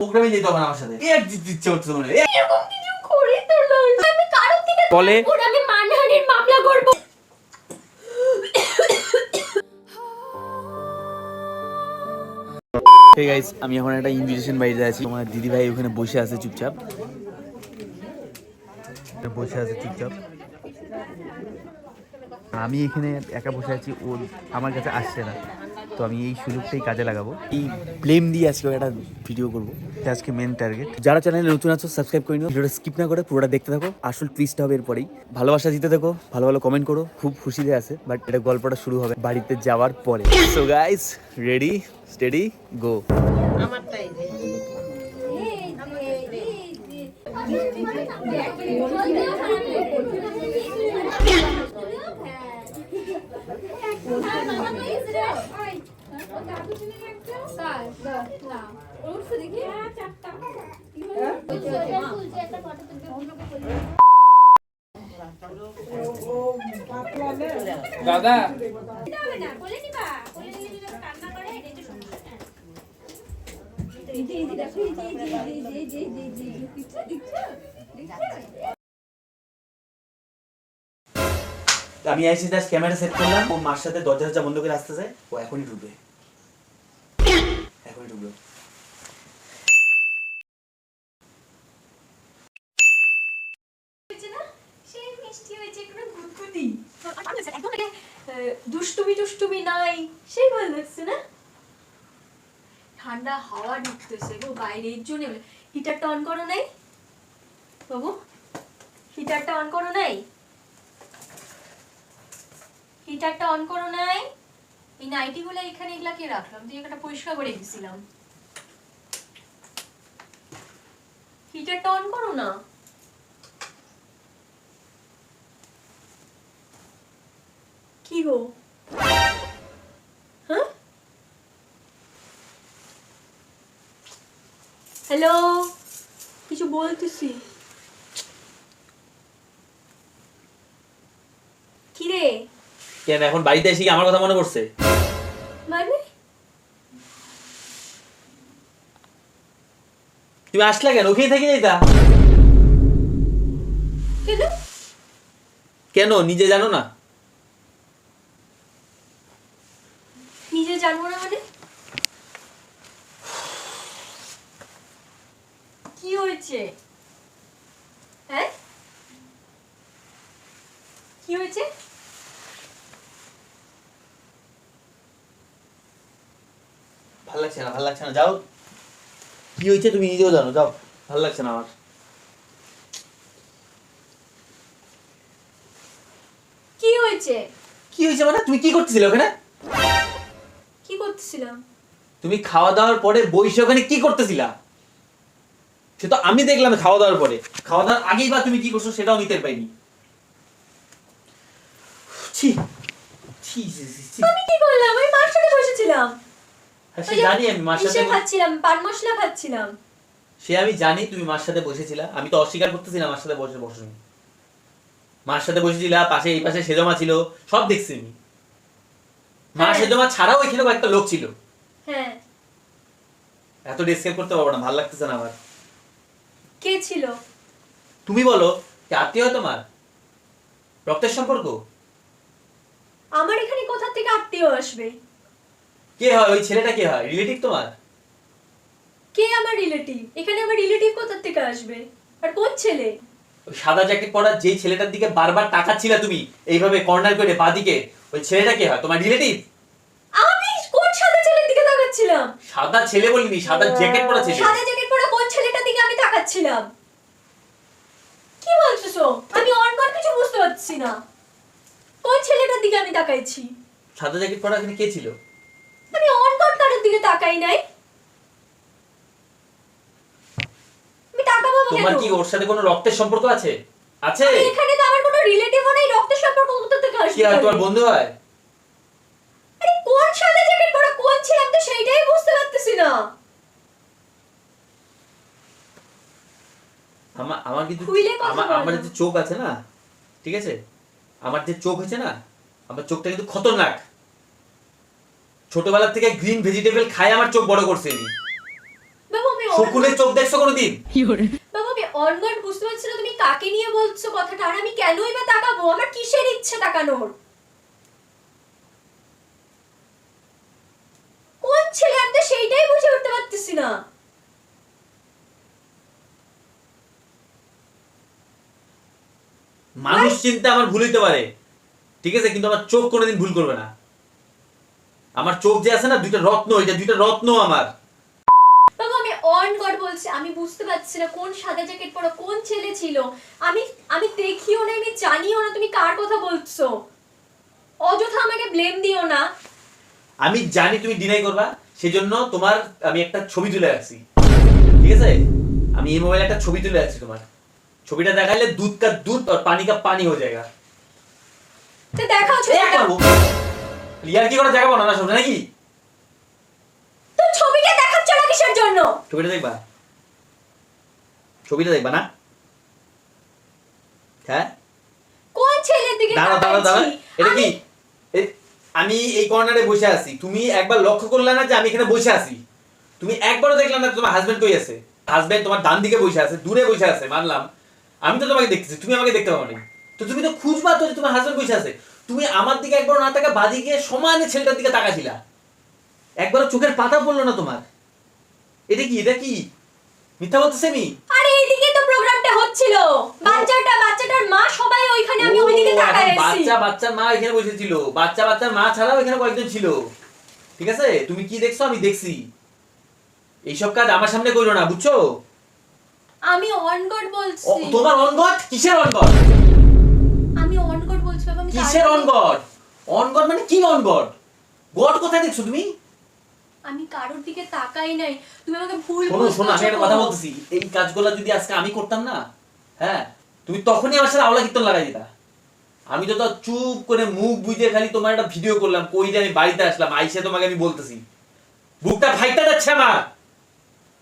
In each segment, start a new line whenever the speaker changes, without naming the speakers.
প্রোগ্রামে যেতে হবে না আমার সাথে। এক দিচ্ছে হচ্ছে মনে হয়।
এরকম কিছু করি তো না। আমি কারো থেকে
বলে
আমি মানহানির মামলা করব।
হে গাইস, আমি এখন একটা ইনভিটেশন বাড়িতে আছি। আমার দিদি ভাই ওখানে বসে আছে চুপচাপ। আমি এখানে একা বসে আছি, ও আমার কাছে আসছে না। তো আমি এই সুযোগটাই কাজে লাগাবো। এই ব্লেম দিয়ে আজকে একটা ভিডিও করবো। আজকে মেন টার্গেট। যারা চ্যানেলে নতুন আছো সাবস্ক্রাইব করে নিও, ভিডিওটা স্কিপ না করে পুরোটা দেখতে থাকো। আসল টুইস্ট হবে এরপরেই। ভালোবাসা দিতে থাকো, ভালো ভালো কমেন্ট করো। খুব খুশিতে আছে, বাট এটা গল্পটা শুরু হবে বাড়িতে যাওয়ার পরে। So guys, ready steady go.
দাদা
আমি আইসি জাস্ট ক্যামেরা সেট করলাম। ও মার সাথে দরজা বন্ধ করে আসতেছে। ও এখনই ঢুকবে।
দুষ্টুমি নাই, সেই ভালো লাগছে না? ঠান্ডা হাওয়া ঢুকতেছে গো বাইরে, এর জন্য হিটারটা অন করো নাই বাবু? হিটারটা অন করো নাই? হিটারটা অন করো নাই? এই নাইটি গুলো এখানে এগুলা কে রাখলাম? তুই একটা পরিষ্কার করে দিছিলাম। হিটারটা অন করো না। কি গো? হ্যাঁ, হ্যালো, কিছু বলতেছি। কি রে?
কেন এখন বাড়িতে এসে কি আমার কথা মনে পড়ছে?
মানে
তুমি আসলে কেন? ওখানেই থেকে যাইতা।
কেন?
কেন নিজে জানো না?
নিজে জানবো না মানে? কি হয়েছে? হ্যাঁ, কি হয়েছে?
ভালো লাগছে না, যাও। কি হয়েছে তুমি নিজেও জানো, যাও। ভালো লাগছে না আমার।
কি হয়েছে?
কি হয়েছে মানে? তুমি কি করতেছিলে ওখানে?
কি করতেছিলাম?
তুমি খাওয়া দাওয়ার পরে বইসে ওখানে কি করতেছিলা? সে তো আমি দেখলাম খাওয়া দাওয়ার পরে। খাওয়া দাওয়ার আগেই বা তুমি কি করছো সেটাও আমি টের পাইনি। ছি ছি ছি ছি, ছি।
আমি কি করলাম? আমি মার সাথে বসেছিলাম।
হ্যাঁ, সে জানি আমি মার সাথে
খাচ্ছিলাম, পান মশলা খাচ্ছিলাম।
সে আমি জানি তুমি মার সাথে বসেছিলা। আমি তো অস্বীকার করতেছিলাম মার সাথে বসনি। মার সাথে বসেছিলা, পাশে এই পাশে সেজমা ছিল, সব দেখছি আমি। মা
হ্যাঁ।
সেজমা ছাড়াও এখানে একটা লোক ছিল।
হ্যাঁ,
এত ডিসক্রাইব করতে পারবো না, ভালো লাগতেছে না আমার।
কে ছিল?
তুমি বলো, কে আত্মীয় হয় তোমার? রক্তের সম্পর্ক?
আমার এখানে কোথা থেকে আত্মীয় আসবে?
কে হয় ওই ছেলেটা? কে হয়? রিলেটিভ তোমার?
কে আমার রিলেটিভ? এখানে আমার রিলেটিভ কোথা থেকে আসবে? আর কোন ছেলে?
ওই সাদা জ্যাকেট পরা যেই ছেলেটার দিকে বারবার তাকাচ্ছিলা তুমি এইভাবে কর্নার করে বাদিকে, ওই ছেলেটা কে হয়? তোমার রিলেটিভ?
আমি কোন সাদা ছেলের দিকে তাকাচ্ছিলাম?
সাদা ছেলে বলিনি, সাদা জ্যাকেট পরা ছেলে।
সাদা জ্যাকেট পরা কোন ছেলেটার দিকে আমি তাকাচ্ছিলাম? কি বলছো? আমি অন্য কিছু বুঝতে পারছি না। কোন ছেলেটার দিকে আমি তাকাইছি?
সাদা জ্যাকেট পরা এখানে কে ছিল?
আমি অন্য কারোর দিকে তাকাই নাই। আমি তাকাবো কেন?
তোমার কি ওর সাথে কোনো রক্তের সম্পর্ক আছে? আছে?
এখানে তো আমার কোনো রিলেটিভও নাই, রক্তের সম্পর্ক কোথা থেকে আসবে?
কি আর তোমার বন্ধু হয়?
আরে কোন সাদা জ্যাকেট পরা কোন ছিলাম তো সেইটাই বুঝতে পারতেছি না।
আমার কিন্তু
খুইলে কথা বলো।
আমার যে চোখ আছে না, ঠিক আছে, আমার যে চোখ হয়েছে না, আমার চোখটা কিন্তু খতরনাক। ছোটবেলা থেকে গ্রিন ভেজিটেবল খাই আমার চোখ বড় করছে।
বাবু আমি
শকুনের চোখ দেখছো কোনোদিন?
বাবা আমি অনগার্ড বুঝতে পারছি না তুমি কাকে নিয়ে বলছো কথাটা, আর আমি কেনই বা তাকাবো? আমার কিসের ইচ্ছে তাকানোর? কোন ছেলে আমি তো সেইটাই বুঝে উঠতে পারতেছি না।
মানুষ চিন্তা আমার ভুল হইতে পারে, ঠিক আছে, কিন্তু আমার চোখ কোনোদিন ভুল করবে না। আমার চোখ যে আছে না, দুইটা রত্ন, এটা দুইটা রত্ন আমার।
বাবা আমি অন গড বলছি, আমি বুঝতে পারছি না কোন সাদা জ্যাকেট পরা কোন ছেলে ছিল। আমি আমি দেখিও না, আমি জানিও না তুমি কার কথা বলছো। অযথা আমাকে ব্লেম দিও না।
আমি জানি তুমি ডিনাই করবা, সেজন্য তোমার আমি একটা ছবি তুলে রাখছি, ঠিক আছে? আমি এই মোবাইলে একটা ছবি তুলে রাখছি, তোমার ছবিটা দেখাইলে দুধ কা দুধ আর পানি কা পানি হয়ে যায়গা।
তো দেখাও ছবিটা।
ইয়ার কি করে জায়গা বানানো সব নাকি?
তো ছবিটা দেখাচ্ছ না কিসের জন্য?
ছবিটা দেখবা, ছবিটা দেখবা না? হ্যাঁ,
কোন ছেলের দিকে
দাঁড়া দাঁড়া দাঁড়া,
তাকাচ্ছি?
এটা কি? আমি এই কর্নারে বসে আছি, তুমি একবার লক্ষ্য করলে না যে আমি এখানে বসে আছি? তুমি একবারও দেখলে না তোমার হাজবেন্ড কই আছে? হাজবেন্ড তোমার ডান দিকে বসে আছে, দূরে বসে আছে, মানলাম। আমি তো তোমাকে দেখতেছি, তুমি আমাকে দেখতে পাও না। তো তুমি তো খুঁজবা তো যে তোমার হাজবেন্ড বসে আছে। তুমি আমার দিকে একবার না তাকা, বাদিকে সমানে ছেলেটার দিকে তাকাছিলা, একবারও চোখের পাতা পড়লো না তোমার। এটা কি? এটা কি মিথ্যা বলতেছে? আমি
আরে এইদিকে তো প্রোগ্রামটা হচ্ছিল, বাচ্চাটার মা সবাই ওইখানে, আমি ওইদিকে তাকায় আছি।
বাচ্চার মা এখানে বসেছিল, বাচ্চার মা ছাড়াও এখানে কয়েকজন ছিল, ঠিক আছে? তুমি কি দেখছো আমি দেখছি। এইসব কাজ আমার সামনে করো না, বুঝছো?
আমি অন গড বলছি।
তোমার অনগড? কিসের অনগড?
আমি অন গড বলছি বাবা, আমি
কিসের অনগড? অনগড মানে কি অনগড? গড কোথায় দেখছো তুমি?
আমি কারোর দিকে তাকাই নাই, তুমি আমাকে ভুল
শোনো
বুঝছো।
শোনো, আমি একটা কথা বলতেছি, এই কাজগুলো যদি আজকে আমি করতাম না, হ্যাঁ, তুমি তখনই আমার সাথে আওলা কীর্তন লাগাই দিতা। আমি তো চুপ করে মুখ বুঝে খালি তোমার একটা ভিডিও করলাম, কই যে আমি বাড়িতে আসলাম, আইসে তোমাকে আমি বলতেছি, বুকটা ফাইটা যাচ্ছে আমার।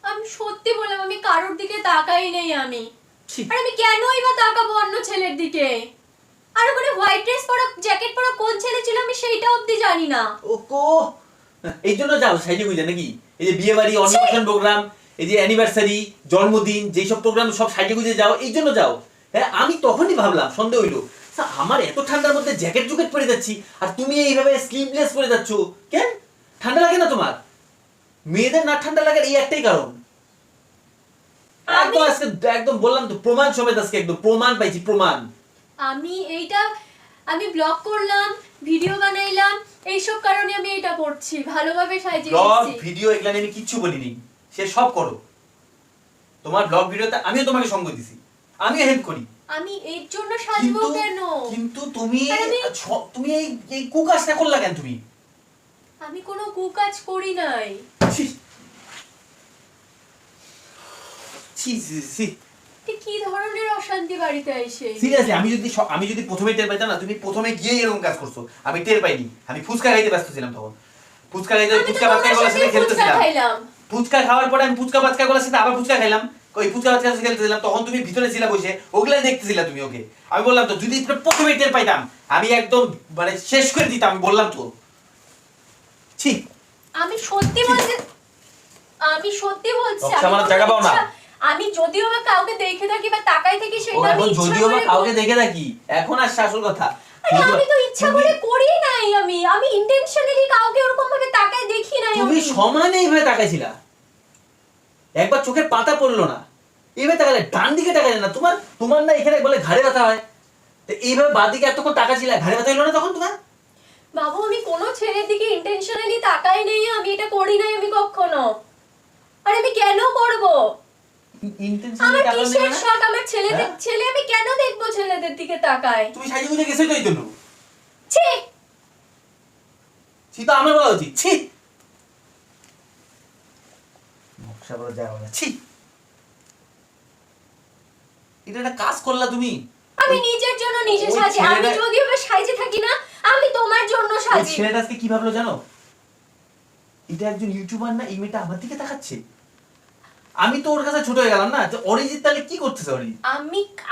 আমি সত্যি বললাম, আমি কারোর দিকে তাকাই নাই আমি।
ছি।
আর আমি কেনই বা তাকাবো অন্য ছেলের দিকে? আর ওখানে হোয়াইট ড্রেস পরা জ্যাকেট পরা কোন ছেলে ছিল আমি সেইটা অবধি জানি না।
ও কো, এই জন্য যাও সাইজে গুজে নাকি? এই যে বিয়ে বাড়ি, অন্নপ্রাশন প্রোগ্রাম, এই যে অ্যানিভার্সারি, জন্মদিন, যেসব প্রোগ্রাম সব সাইজে গুজে যাও, এই জন্য যাও। হ্যাঁ, আমি তখনই ভাবলাম, সন্দেহ হইলো, আমার এত ঠান্ডার মধ্যে জ্যাকেট জুকেট পরে যাচ্ছি, আর তুমি এইভাবে স্লিভলেস পরে যাচ্ছ কেন? ঠান্ডা লাগে না তোমার? মেয়েদের না ঠান্ডা লাগার এই একটাই কারণ। একদম আজকে একদম বললাম তো, প্রমাণ সমেত আজকে একদম প্রমাণ পাইছি, প্রমাণ।
আমি ব্লগ করলাম, ভিডিও বানাইলাম, এইসব কারণে আমি এটা করছি, ভালোভাবে সাজিয়ে
ব্লগ
দিচ্ছি।
ভিডিও এগুলা নিয়ে আমি কিচ্ছু বলিনি, সে সব করো। তোমার ব্লগ ভিডিওতে আমিও তোমাকে সঙ্গ দিছি, আমিও হেল্প করি।
আমি এর জন্য সাজবো কেন?
কিন্তু তুমি
আর
তুমি এই কুকাজটা করলা কেন তুমি?
আমি কোনো কুকাজ করি নাই।
ছি ছি ছি ছি।
কি ধরনের অশান্তি বাড়িতে এসে?
সিরিয়াসলি, আমি যদি প্রথমে টের পাইতাম না, তুমি প্রথমে গিয়ে এরকম কাজ করছো, আমি টের পাইনি। আমি ফুচকা খাইতে ব্যস্ত ছিলাম তখন, ফুচকা বাচ্চা গুলোর সাথে খেলতেছিলাম। ফুচকা খাওয়ার পরে আমি বাচ্চা গুলোর সাথে আবার ফুচকা খাইলাম, ওই ফুচকা বাচ্চার সাথে খেলতেছিলাম, তখন তুমি ভিতরে ছিলা বসে, ওগুলাই দেখতেছিলা তুমি। ওকে, আমি বললাম তো, যদি প্রথমে টের পাইতাম আমি একদম মানে শেষ করে দিতাম, আমি বললাম তো। ছি,
আমি সত্যি বলছি,
আমার জায়গা পাও না।
আমি যদিও বা কাউকে দেখে থাকি বা তাকাই থাকি সেটা আমি
এখন
ইচ্ছা
যদিও বা
করে
কাউকে দেখে থাকি, এখন আর আসল কথা।
আরে আমি তো ইচ্ছা করে করি নাই, আমি ইন্টেনশনালি কাউকে ওরকম ভাবে তাকায় দেখি নাই।
তুমি সমানে এইভাবে তাকাইছিলা, একবার চোখের পাতা পড়লো না, এইভাবে তাকালে, ডান দিকে তাকালে না। তোমার না এখানে বলে ঘাড়ে ব্যথা হয়, তো এইভাবে বাঁ দিকে এতক্ষণ তাকাইছিলা, ঘাড়ে ব্যথা হলো না তখন তোমার?
বাবু আমি কোনো ছেলের দিকে ইন্টেনশনালি তাকাই নাই, আমি এটা করি নাই আমি কখনো। আর আমি কেন করব?
ইন্টেনশনালি
আমার
তাকালে
কিসের
না?
শখ? আমার ছেলে আমি কেন দেখবো ছেলেদের দিকে তাকায়?
তুমি সাইজে গুজে গেছই তো এই জন্য।
ছি,
ছি তো আমার বলা উচিত, ছি। নকশা বলা যায় না, ছি। এটা একটা কাজ করলা তুমি।
আমি নিজের জন্য নিজে
ওই
সাজি। আমি
ছেলেটা-
যদিও বা সাজে থাকি না, আমি তোমার জন্য
ওই
সাজি।
ছেলেটা আজকে কি ভাবলো জানো? এটা একজন ইউটিউবার না, এই মেয়েটা আমার দিকে তাকাচ্ছে। আমি তো ওর কাছে ছোট হয়ে গেলাম না, যে অরিজিৎ তাহলে কি করতেছে? অরিজিৎ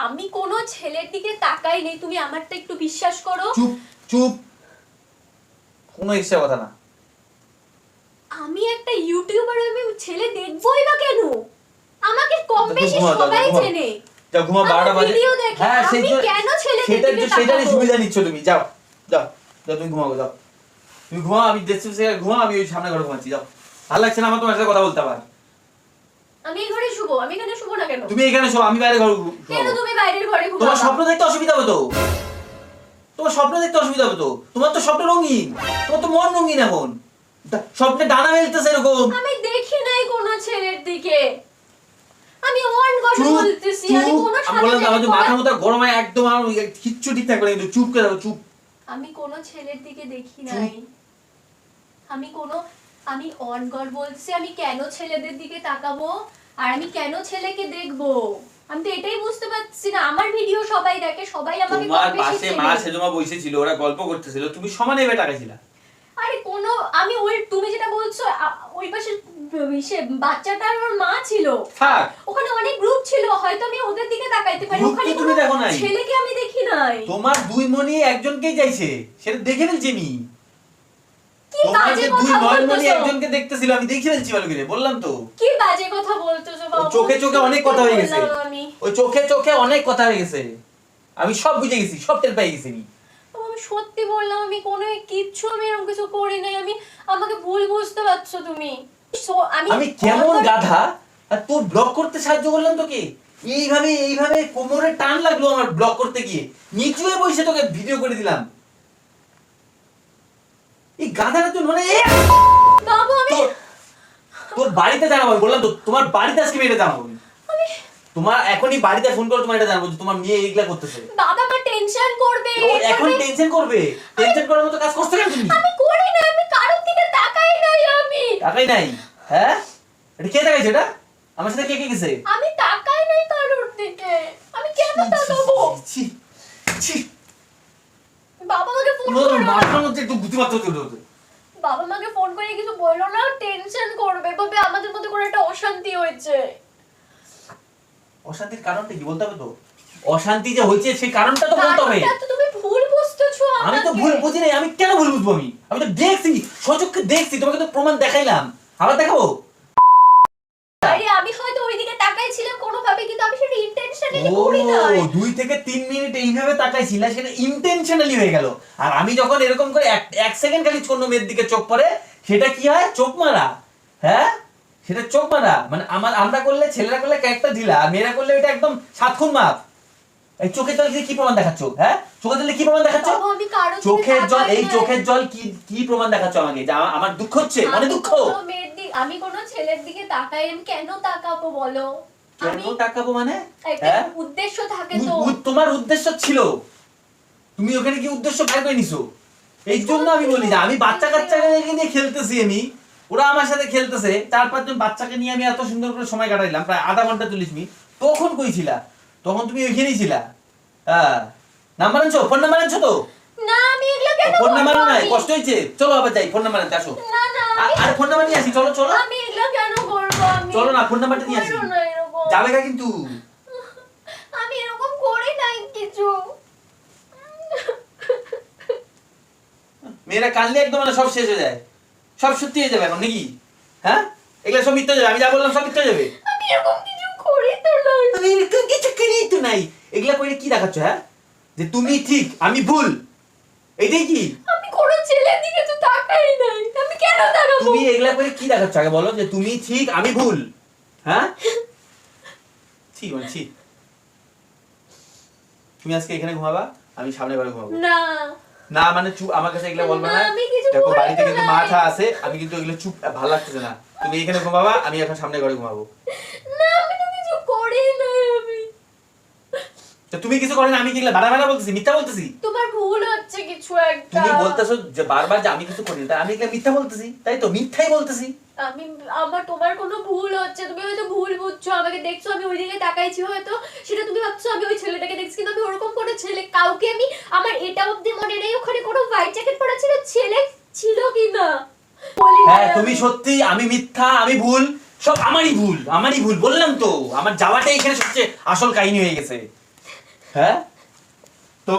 আমি কোনো ছেলের দিকে তাকাই নেই, তুমি আমারটা একটু বিশ্বাস করো।
চুপ চুপ, কোনো এক্সট্রা কথা না।
আমি একটা ইউটিউবার, আমি ছেলে দেখবোই বা কেন? আমাকে কম বেশি
ঘুমাও,
সবাই
ঘুমাও।
চেনে।
যাও ঘুমা,
আমার
12টা বাজে।
ভিডিও দেখে,
হ্যাঁ
আমি কেন ছেলেদের দিকে
সেটারই
তাকাবো?
সুবিধা নিচ্ছ তুমি। যাও যাও যাও, তুমি ঘুমাও, যাও তুমি ঘুমাও, আমি দেখছি ঘুমাও, আমি ওই সামনে ঘরে ঘুমাচ্ছি। যাও, ভালো লাগছে না আমার তোমার সাথে কথা বলতে। আবার
আমি এই ঘরে শুবো? আমি এখানে শুবো না কেন?
তুমি এখানে শো, আমি বাইরে ঘরে
কেন তুমি বাইরের ঘরে ঘুমাবা?
তোমার স্বপ্ন দেখতে অসুবিধা হবে তো, তোমার স্বপ্ন দেখতে অসুবিধা হবে তো। তোমার তো স্বপ্ন রঙিন, তোমার তো মন রঙিন। এখন স্বপ্নে ডানা মেলতেছে এরকম।
আমি দেখি নাই কোনো ছেলের দিকে। আমি অন গড
চুপ,
বলতেছি, আমি
চুপ।
কোনো
আমি বললাম তো, আমার যে
সাদা
মাথা মুথা গরম হয় একদম, আমার কিচ্ছু ঠিক থাকবে না, কিন্তু চুপ করে থাকো, চুপ।
আমি কোনো ছেলের দিকে দেখি নাই। আমি অন গড বলছি, আমি কেন ছেলেদের দিকে তাকাবো আর আমি কেন ছেলেকে দেখবো? আমি তো এটাই বুঝতে পারছি না। আমার ভিডিও সবাই দেখে, সবাই আমাকে
তোমার
কম বেশি
পাশে
চেনে।
মা সেজমা বসেছিল, ওরা গল্প করতেছিল, তুমি সমানে এবার তাকাইছিলা।
আরে কোনো, আমি ওই তুমি যেটা বলছো ওই পাশে সে বাচ্চাটার ওর মা ছিল,
থাক,
ওখানে অনেক গ্রুপ ছিল, হয়তো আমি ওদের দিকে তাকাইতে পারি।
Group
ওখানে
তো তুমি
কোনো
দেখো নাই।
ছেলেকে আমি দেখি নাই।
তোমার দুই মনি একজনকেই যাইছে, সেটা দেখে ফেলছি আমি।
কি
তোমার
বাজে
যে দুই
কথা
নয়নমণি
বলতেছো?
একজনকে দেখতেছিল, আমি দেখে ফেলছি ভালো করে, বললাম তো।
কি বাজে কথা বলতেছো বাবু?
চোখে চোখে অনেক কথা হয়ে গেছে,
বললাম আমি।
ওই চোখে চোখে অনেক কথা হয়ে গেছে, আমি সব বুঝে গেছি, সব টের পেয়ে গেছি আমি।
আমি সত্যি বললাম, আমি কোনো কিচ্ছু আমি এরকম কিছু করি নাই। আমাকে ভুল বুঝতে পারছো তুমি।
আমি কেমন গাধা, আর তোর ব্লক করতে সাহায্য করলাম তোকে। এইভাবে এইভাবে কোমরে টান লাগলো আমার ব্লক করতে গিয়ে, নিচু হয়ে বসে তোকে ভিডিও করে দিলাম। এই গাধাটা তুই মানে
বাবু আমি
তোর বাড়িতে জানাবো, বললাম তো তোমার বাড়িতে আজকে এটা জানাবো আমি। তোমার এখনই বাড়িতে ফোন করে তোমার এটা জানাবো যে তোমার মেয়ে এইগুলা করতেছে।
বাবা মা টেনশন করবে।
ও এখন টেনশন করবে? টেনশন করার মতো কাজ করতে কেন তুমি?
আমি করি না, আমি কারোর দিকে তাকাই নাই। আমি
তাকাই নাই? হ্যাঁ, এটা কে তাকাইছে? এটা আমার সাথে কে কে গেছে?
আমি তাকাই নাই কারোর দিকে। আমি কেন তাকাবো?
ছি ছি,
বাবা মাকে ফোন
তোর
করো না।
মাথার মধ্যে একটু গুটি মারতে হতো।
বাবা মাকে ফোন করে কিছু বললো না, টেনশন করবে, বলবে আমাদের মধ্যে কোনো একটা অশান্তি হয়েছে।
অশান্তির কারণটা কি বলতে হবে তো? অশান্তি যে হয়েছে সেই কারণটা তো বলতে হবে।
কারণটা তো তুমি ভুল বুঝতেছো আমাকে।
আমি তো ভুল বুঝি নাই, আমি কেন ভুল বুঝবো? আমি তো দেখছি, সচক্ষে দেখছি, তোমাকে তো প্রমাণ দেখাইলাম, আবার দেখাবো?
আরে আমি হয়তো ওইদিকে তাকাইছিলাম কোনোভাবে, কিন্তু আমি সেটা ইন্টেনশনালি
ও
করি নাই।
2 থেকে 3 মিনিট এইভাবে তাকাইছিল, সেটা ইন্টেনশনালি হয়ে গেল। আর আমি যখন এরকম করে এক সেকেন্ড খালি কোন মেয়ের দিকে চোখ পড়ে, সেটা কি হয়? চোখ মারা। হ্যাঁ, সেটা চোখ মারা। মানে আমরা করলে, ছেলেরা করলে ক্যারেক্টার ঢিলা, আর মেয়েরা করলে এটা একদম 7 খুন মাপ। এই চোখের জল দিয়ে কি প্রমাণ দেখাচ্ছ? হ্যাঁ, চোখের জলে কি প্রমাণ দেখাচ্ছ?
বাবু আমি কারোর দিকে
চোখের জল,
তাকাই
এই
নাই।
চোখের জল কি কি প্রমাণ দেখাচ্ছ আমাকে? যে আমার দুঃখ হচ্ছে, মানে দুঃখ।
আমি কোনো ছেলের দিকে তাকাই, আমি কেন তাকাবো বলো?
কেন তাকাবো মানে?
একটা
হ্যাঁ,
উদ্দেশ্য থাকে তো।
তোমার উদ্দেশ্য ছিল, তুমি ওখানে কি উদ্দেশ্য বের করে নিছো? এই জন্য আমি বলি যে আমি বাচ্চা কাচ্চাকে নিয়ে খেলতেছি, আমি ওরা আমার সাথে খেলতেছে, 4-5 জন বাচ্চাকে নিয়ে আমি এত সুন্দর করে সময় কাটাইলাম, প্রায় আধা ঘন্টা 40 মিনিট। তখন কইছিলা, তখন তুমি ওইখানেই ছিলা। হ্যাঁ, নাম্বার আনছো? ফোন নাম্বার আনছো তো?
না আমি এগুলো কেন
ফোন নাম্বার
করবো?
নাই, কষ্ট হয়েছে? চলো আবার যাই, ফোন নাম্বার আনতে আসো।
না না
আর ফোন নাম্বার নিয়ে আসি, চলো চলো
আমি এগুলো কেন করবো? আমি
চলো না, ফোন নাম্বারটা নিয়ে আসি।
করো না এরকম।
যাবে না কিন্তু।
আমি এরকম করি নাই কিছু।
মেয়েরা কানলে একদম মানে সব শেষ হয়ে যায়, সব সত্যি হয়ে যাবে এখন নাকি? হ্যাঁ, এগুলা সব মিথ্যা যাবে, আমি যা বললাম সব মিথ্যা যাবে।
আমি এরকম কিছু করি তো না।
আমি এরকম কিছু করি তো নাই। এগুলা করে কি দেখাচ্ছ? হ্যাঁ, যে তুমি ঠিক আমি ভুল, এইটাই কি?
আমি কোনো ছেলের দিকে তো তাকাই নাই, আমি কেন তাকাবো?
তুমি এগুলা করে কি দেখাচ্ছ আগে বলো, যে তুমি ঠিক আমি ভুল? হ্যাঁ, ঠিক মানে ঠিক। তুমি আজকে এখানে ঘুমাবা, আমি সামনে ঘরে ঘুমাবো।
না
না মানে চুপ, আমার কাছে এগুলা বলবা না।
না, আমি কিছু
দেখো
বলি
বাড়িতে
তো
কিন্তু
নাই।
মাথা আছে, আমি কিন্তু এগুলো চুপ, ভালো লাগতেছে না। তুমি এখানে ঘুমাবা, আমি এখন সামনে ঘরে ঘুমাবো।
না আমি তো কিছু করি নাই। আমি
তো তুমি কিছু করেন, আমি কি এগুলা বাড়া বাড়া বলতেছি, মিথ্যা বলতেছি?
তোমার ভুল হচ্ছে কিছু একটা।
তুমি বলতেছো যে বারবার যে আমি কিছু করি না, তাই আমি এগুলা মিথ্যা বলতেছি, তাই তো? মিথ্যাই বলতেছি।
তোমার কোনো ভুল হচ্ছে, তুমি হয়তো ভুল বুঝছো। আমাকে দেখছো আমি ওইদিকে তাকাইছি, হয়তো সেটা তুমি ভাবছো আমি ওই ছেলেটাকে দেখছি, কিন্তু আমি ওরকম কোনো ছেলে কাউকে আমি, আমার এটা অবধি মনে নেই ওখানে কোনো হোয়াইট জ্যাকেট পরা ছিল, ছেলে ছিল কি না বলি না
হ্যাঁ,
আমি।
তুমি সত্যি, আমি মিথ্যা, আমি ভুল, সব আমারই ভুল, আমারই ভুল, বললাম তো। আমার যাওয়াটাই এখানে সবচেয়ে আসল কাহিনী হয়ে গেছে। হ্যাঁ, তো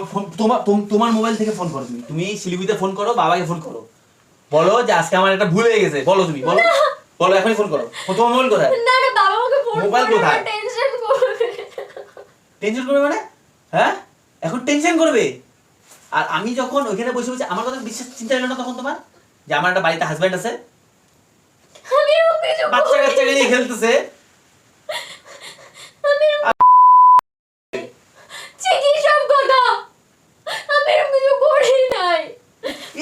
তোমার মোবাইল থেকে ফোন করো, তুমি শিলিগুড়িতে ফোন করো, বাবাকে ফোন করো, বলো যে আজকে আমার একটা ভুল হয়ে গেছে, বলো তুমি, বলো বলো, এখনই ফোন করো। তোমার মোবাইল কোথায়?
না না বাবা আমাকে ফোন
মোবাইল
করে
কোথায়?
টেনশন করবে।
টেনশন করবে মানে? হ্যাঁ, এখন টেনশন করবে? আর আমি যখন ওইখানে বসে বসে, আমার কথা বিশ্বাস চিন্তা হলো না তখন তোমার, যে আমার একটা বাড়িতে হাজবেন্ড আছে,
আমি এরকম কিছু
বাচ্চা
করিনি।
কাচ্চাকে নিয়ে খেলতেছে।
আমি চিঠি সব কথা আমি এরকম কিছু করি নাই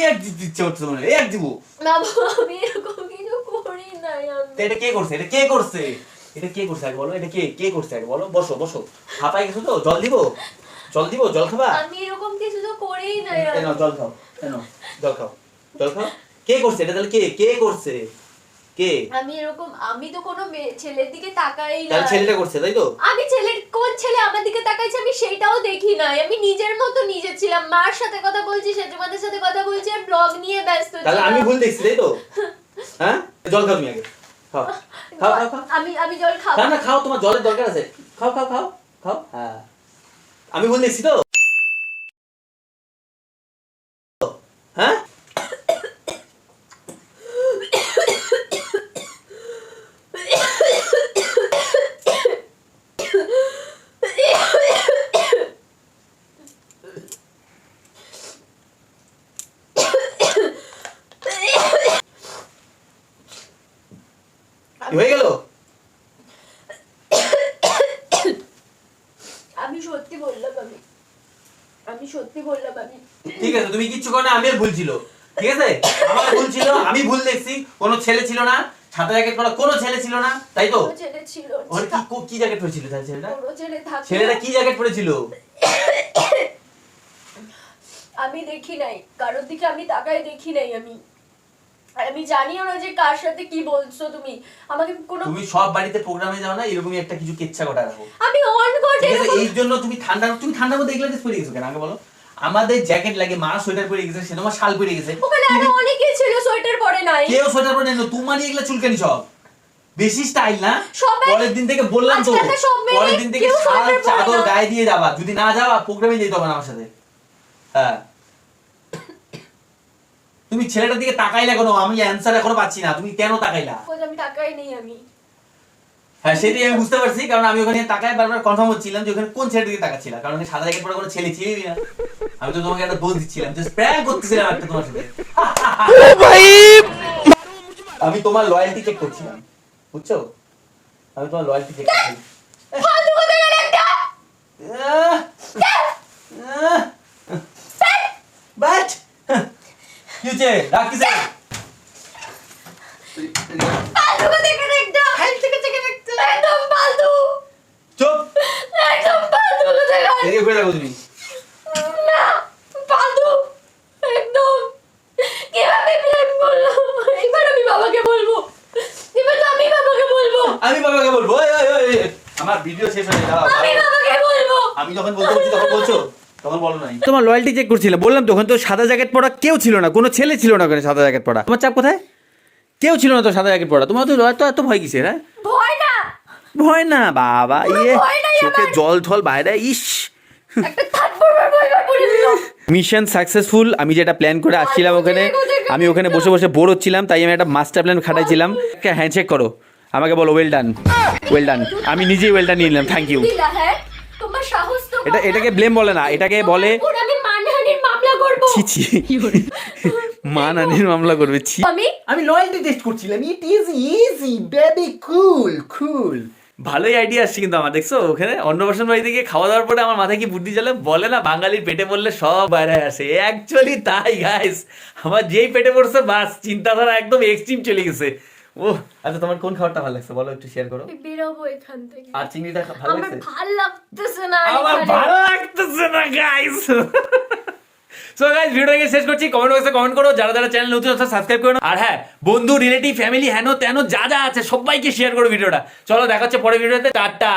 এক দিচ্ছে হচ্ছে মনে হয়, এক দিব।
বাবা, আমি এরকম কিছু করি নাই।
তো এটা কে করছে? এটা কে করছে? এটা কে করছে আগে বলো, এটা কে কে করছে আগে বলো। বসো বসো, হাঁপাই গেছো তো, জল দিব, জল দিব, জল খাবা?
আমি এরকম কিছু তো করেই নাই।
এনো জল খাও, এনো জল খাও, জল খাও। কে করছে এটা তাহলে? কে কে করছে? কে?
আমি তো কোনো ছেলের দিকে তাকাই না।
তাহলে ছেলেটা করছে, তাই তো?
আমি কোন ছেলে আমার দিকে তাকাইছে আমি সেটাও দেখি নাই। আমি নিজের মতো নিজে ছিলাম, মার সাথে কথা বলছি, সেজমাদের সাথে কথা বলছি, আর ব্লগ নিয়ে ব্যস্ত ছিলাম।
তাহলে আমি ভুল দেখছি, তাই তো? হ্যাঁ, জল খাও তুমি আগে, খাও খাও খাও খাও।
আমি জল খাবো
না না, খাও, তোমার জলের দরকার আছে, খাও খাও খাও খাও। হ্যাঁ, আমি ভুল দেখছি তো? হ্যাঁ, হয়ে গেল?
আমি সত্যি বললাম। আমি সত্যি বললাম। আমি
ঠিক আছে, তুমি কিচ্ছু করো না, আমি ভুল ছিল, ঠিক আছে? আমার ভুল ছিল, আমি ভুল দেখছি। কোনো ছেলে ছিল না, সাদা জ্যাকেট পরা কোনো ছেলে ছিল না, তাই তো?
কোনো ছেলে ছিল
ওর কি কি জ্যাকেট পরেছিল তাহলে ছেলেটা?
কোনো ছেলে থাকে
ছেলেটা কি জ্যাকেট পরেছিল?
আমি দেখি নাই, কারোর দিকে আমি তাকাই দেখি নাই। আমি জানিও না যে কার সাথে কি বলছো তুমি। আমাকে কোনো
তুমি সব বাড়িতে প্রোগ্রামে যাও না, এরকমই একটা কিছু কেচ্ছা ঘটা রাখো,
আমি অন করে
ঠিক আছে? এই জন্য তুমি ঠান্ডার মধ্যে এগুলো ড্রেস পরে গেছো কেন আগে বলো? আমাদের জ্যাকেট লাগে, মা সোয়েটার পরে গেছে, সে তোমার শাল পরে গেছে,
ওখানে আরো অনেকেই ছিল সোয়েটার পরে নাই।
কেউ সোয়েটার পরে নেই, তোমারই এগুলো চুলকানি সব বেশি স্টাইল না?
সবাই-
পরের দিন থেকে বললাম তো,
আজকালকার সব মেয়ে
পরের দিন থেকে
কেউ
শাল
সোয়েটার পরে
চাদর
না।
গায়ে দিয়ে যাবা, যদি না যাওয়া প্রোগ্রামে যেতে হবে না আমার সাথে। হ্যাঁ, তুমি ছেলেটার দিকে তাকাইলা কেন? আমি অ্যানসার এখনো পাচ্ছি না, তুমি কেন তাকাইলা?
খোঁজ আমি তাকাই নেই আমি।
হ্যাঁ, সেটাই আমি বুঝতে পারছি, কারণ আমি ওখানে তাকায় বারবার কনফার্ম হচ্ছিলাম যে ওখানে কোন ছেলেটার দিকে তাকাচ্ছিলাম, কারণ ওখানে সাদা জ্যাকেট পরা কোনো ছেলে ছিলই না। আমি তো তোমাকে একটা দোষ দিচ্ছিলাম, জাস্ট প্র্যাঙ্ক করতেছিলাম একটা তোমার সাথে। আমি তোমার লয়্যালটি চেক করছিলাম, বুঝছো? আমি তোমার লয়্যালটি চেক করছিলাম।
ফালতু কথা বলে একটা।
বাট কি হচ্ছে? রাগ কিসে?
ফালতু কথা বলে একটা। একদম ফালতু।
চুপ,
একদম ফালতু কথা বলে।
এদিকে ঘুরে রাখো তুমি।
না, ফালতু। একদম। কিভাবে প্রেম করলো? এবার আমি বাবাকে বলবো। এবার তো আমি বাবাকে বলবো।
আমি বাবাকে বলবো, ওই, ওই, ওই, ওই, আমার ভিডিও শেষ হয়ে যাবে।
আমি বাবাকে বলবো।
আমি যখন বলতে বলছি তখন বলছো, তখন বলো নাই। তোমার লয়্যালটি চেক করছিলাম, বললাম তখন তো সাদা জ্যাকেট পরা কেউ ছিল না, কোনো ছেলে ছিল না ওখানে সাদা জ্যাকেট পরা। তোমার চাপ কোথায়? কেউ ছিল না তো সাদা জ্যাকেট পরা। তোমার তো এত ভয় কিসের? হ্যাঁ,
ভয় না।
ভয় না বাবা, ইয়ে
ভয় নাই
চোখে
আমার।
জল ঠল বাইরে, ইস।
একটা থাপ্পড় মারবো এবার পড়ে দিল।
Mission successful. আমি যেটা প্ল্যান করে আসছিলাম ওখানে, আমি ওখানে বসে বসে বোর হচ্ছিলাম, তাই আমি একটা মাস্টার প্ল্যান খাটাইছিলাম। হ্যান্ডশেক করো, আমাকে বলো ওয়েল ডান, ওয়েল ডান। আমি নিজেই ওয়েল ডান নিয়ে নিলাম, থ্যাংক ইউ।
দিলা, হ্যাঁ? তোমার সাহস তো কম না?
এটাকে ব্লেম বলে না, এটাকে বলে
তোমার উপর আমি মানহানির মামলা করব।
ছি ছি, মানহানির মামলা করবে, ছি। আমি লয়্যালটি টেস্ট করছিলাম। ইট ইজ ইজি বেবি, কুল কুল। ভালোই আইডিয়া আসছে কিন্তু আমার, দেখছো? ওখানে অন্নপ্রাশন বাড়িতে গিয়ে খাওয়া দাওয়ার পরে আমার মাথায় কি বুদ্ধি চলে, বলে না বাঙালির পেটে পড়লে সব বাইরে আসে। অ্যাকচুয়ালি তাই গাইস, আমার যেই পেটে পড়ছে বাস চিন্তাধারা একদম এক্সট্রিম চলে গেছে। ও আচ্ছা, তোমার কোন খাবারটা ভালো লাগছে বলো, একটু শেয়ার করো।
আমি বেরোবো এখান থেকে।
আর চিংড়িটা ভালো
আমার
লাগছে?
ভালো লাগতেছে না
আমার
এখানে।
ভালো লাগতেছে না গাইস। সো গাইস, ভিডিওটাকে শেষ করছি। কমেন্ট বক্সে কমেন্ট করো, যারা যারা চ্যানেল নতুন আছে সাবস্ক্রাইব করো। আর হ্যাঁ, বন্ধু রিলেটিভ ফ্যামিলি হেন তেন যা যা আছে সবাইকে শেয়ার করো ভিডিওটা। চলো দেখা হচ্ছে পরের ভিডিওতে, টাটা।